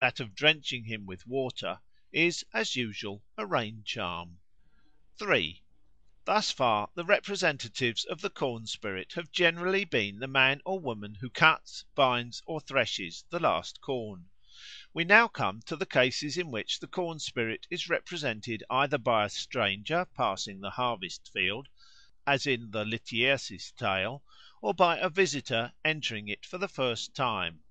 that of drenching him with water, is, as usual, a rain charm. 3. Thus far the representatives of the corn spirit have generally been the man or woman who cuts, binds, or threshes the last corn. We now come to the cases in which the corn spirit is represented either by a stranger passing the harvest field, as in the Lityerses tale, or by a visitor entering it for the first time.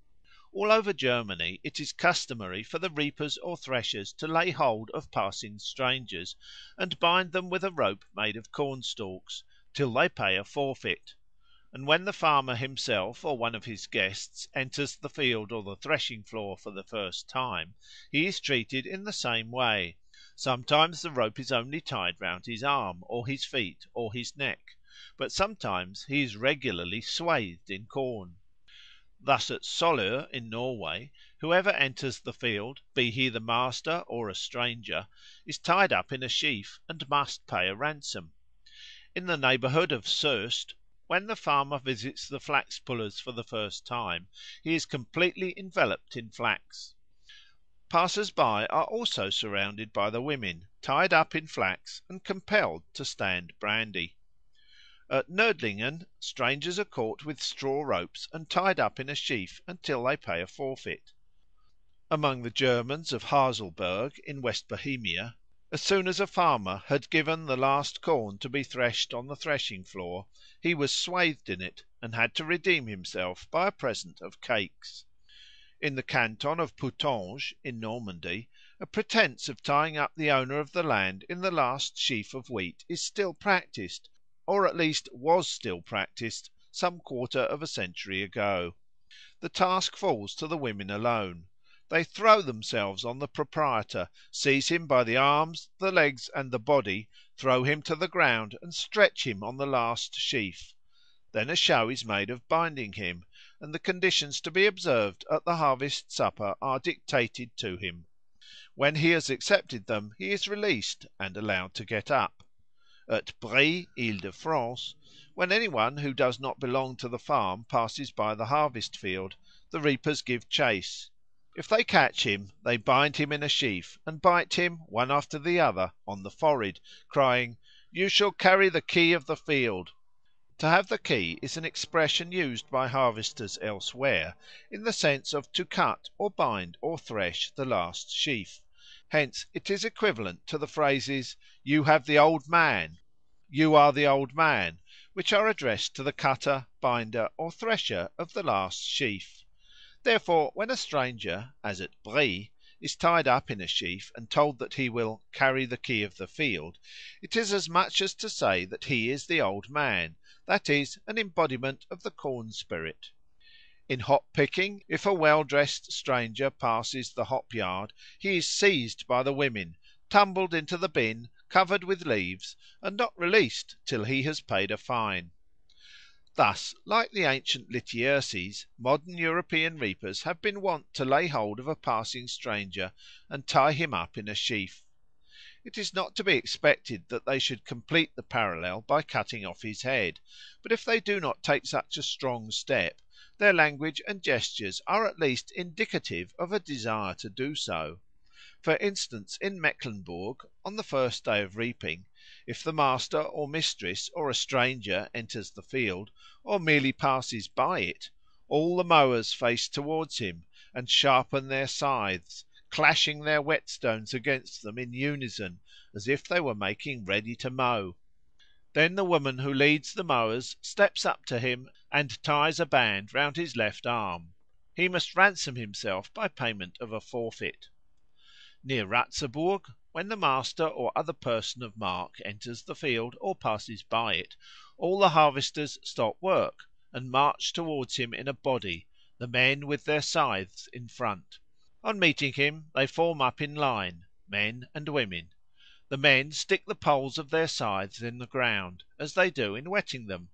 All over Germany it is customary for the reapers or threshers to lay hold of passing strangers, and bind them with a rope made of cornstalks, till they pay a forfeit; and when the farmer himself or one of his guests enters the field or the threshing floor for the first time, he is treated in the same way. Sometimes the rope is only tied round his arm, or his feet, or his neck, but sometimes he is regularly swathed in corn. Thus at Solør in Norway whoever enters the field, be he the master or a stranger, is tied up in a sheaf and must pay a ransom. In the neighbourhood of Soest, when the farmer visits the flax pullers for the first time, he is completely enveloped in flax. Passers by are also surrounded by the women, tied up in flax and compelled to stand brandy. At Nördlingen strangers are caught with straw ropes and tied up in a sheaf until they pay a forfeit. Among the Germans of Haselberg in West Bohemia, as soon as a farmer had given the last corn to be threshed on the threshing floor, he was swathed in it, and had to redeem himself by a present of cakes. In the canton of Putange in Normandy, a pretence of tying up the owner of the land in the last sheaf of wheat is still practised, or at least was still practised some quarter of a century ago. The task falls to the women alone. They throw themselves on the proprietor, seize him by the arms, the legs, and the body, throw him to the ground, and stretch him on the last sheaf. Then a show is made of binding him, and the conditions to be observed at the harvest supper are dictated to him. When he has accepted them, he is released and allowed to get up. At Brie, Ile de France, when any one who does not belong to the farm passes by the harvest field, the reapers give chase. If they catch him, they bind him in a sheaf, and bite him, one after the other, on the forehead, crying, "You shall carry the key of the field." To have the key is an expression used by harvesters elsewhere in the sense of to cut or bind or thresh the last sheaf. Hence it is equivalent to the phrases "You have the old man," "You are the old man," which are addressed to the cutter, binder, or thresher of the last sheaf. Therefore, when a stranger, as at Brie, is tied up in a sheaf and told that he will "carry the key of the field," it is as much as to say that he is the old man, that is, an embodiment of the corn spirit. In hop picking, if a well dressed stranger passes the hop yard, he is seized by the women, tumbled into the bin, covered with leaves, and not released till he has paid a fine. Thus, like the ancient Lityerses, modern European reapers have been wont to lay hold of a passing stranger and tie him up in a sheaf. It is not to be expected that they should complete the parallel by cutting off his head, but if they do not take such a strong step, their language and gestures are at least indicative of a desire to do so. For instance, in Mecklenburg, on the first day of reaping, if the master or mistress or a stranger enters the field, or merely passes by it, all the mowers face towards him, and sharpen their scythes, clashing their whetstones against them in unison, as if they were making ready to mow. Then the woman who leads the mowers steps up to him and ties a band round his left arm. He must ransom himself by payment of a forfeit. Near Ratzeburg, when the master or other person of mark enters the field or passes by it, all the harvesters stop work and march towards him in a body, the men with their scythes in front. On meeting him they form up in line, men and women. The men stick the poles of their scythes in the ground, as they do in whetting them.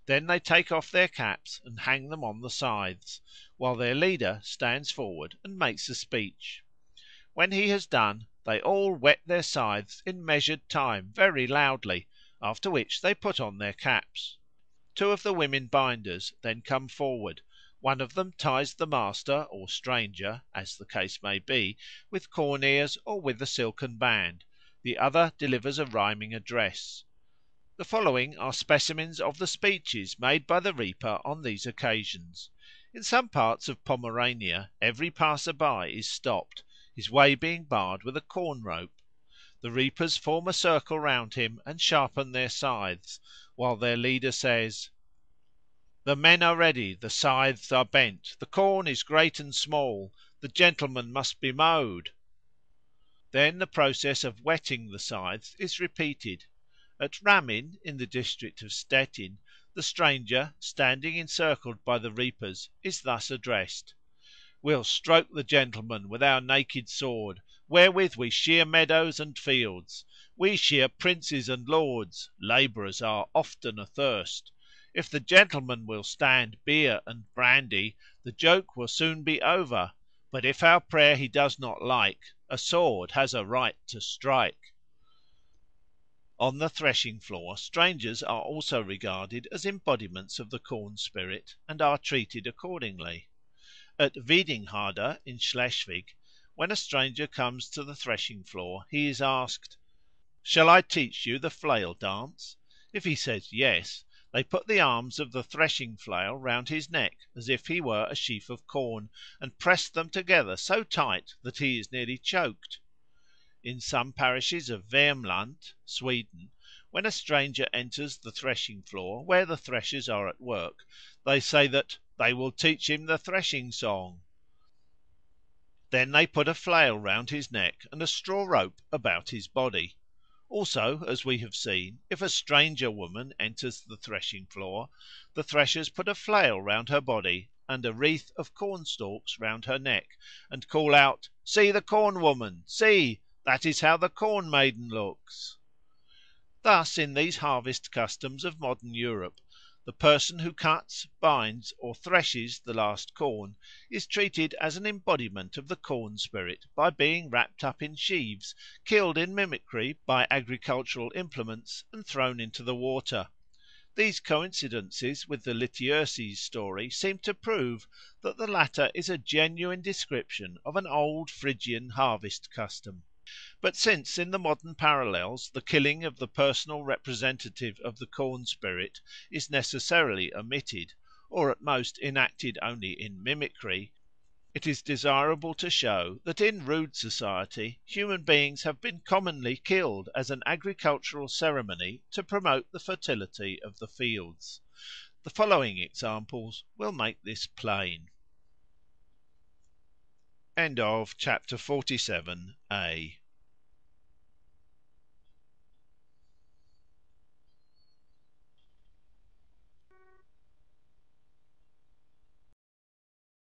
Then they take off their caps and hang them on the scythes, while their leader stands forward and makes a speech. When he has done, they all whet their scythes in measured time very loudly, after which they put on their caps. Two of the women binders then come forward, One of them ties the master or stranger, as the case may be, with corn ears or with a silken band; the other delivers a rhyming address. The following are specimens of the speeches made by the reaper on these occasions. In some parts of Pomerania every passer by is stopped, his way being barred with a corn rope. The reapers form a circle round him and sharpen their scythes, while their leader says "The men are ready, the scythes are bent, the corn is great and small, the gentleman must be mowed." Then the process of whetting the scythes is repeated. At Ramin, in the district of Stettin, the stranger, standing encircled by the reapers, is thus addressed: "We'll stroke the gentleman with our naked sword, wherewith we shear meadows and fields. We shear princes and lords; labourers are often athirst. If the gentleman will stand beer and brandy, the joke will soon be over; but if our prayer he does not like, a sword has a right to strike." On the threshing floor strangers are also regarded as embodiments of the corn spirit, and are treated accordingly. At Wiedingharde in Schleswig, when a stranger comes to the threshing floor, he is asked, "Shall I teach you the flail dance?" If he says yes, they put the arms of the threshing flail round his neck as if he were a sheaf of corn, and press them together so tight that he is nearly choked. In some parishes of Vermland (Sweden), when a stranger enters the threshing floor where the threshers are at work, they say that "they will teach him the threshing song." Then they put a flail round his neck and a straw rope about his body. Also, as we have seen, if a stranger woman enters the threshing floor, the threshers put a flail round her body and a wreath of corn stalks round her neck, and call out, "See the Corn woman! See! That is how the Corn maiden looks." Thus in these harvest customs of modern Europe the person who cuts, binds, or threshes the last corn is treated as an embodiment of the corn spirit by being wrapt up in sheaves, killed in mimicry by agricultural implements, and thrown into the water. These coincidences with the Lityerses story seem to prove that the latter is a genuine description of an old Phrygian harvest custom. But since in the modern parallels the killing of the personal representative of the corn spirit is necessarily omitted, or at most enacted only in mimicry, it is desirable to show that in rude society human beings have been commonly killed as an agricultural ceremony to promote the fertility of the fields. The following examples will make this plain. Chapter 47a.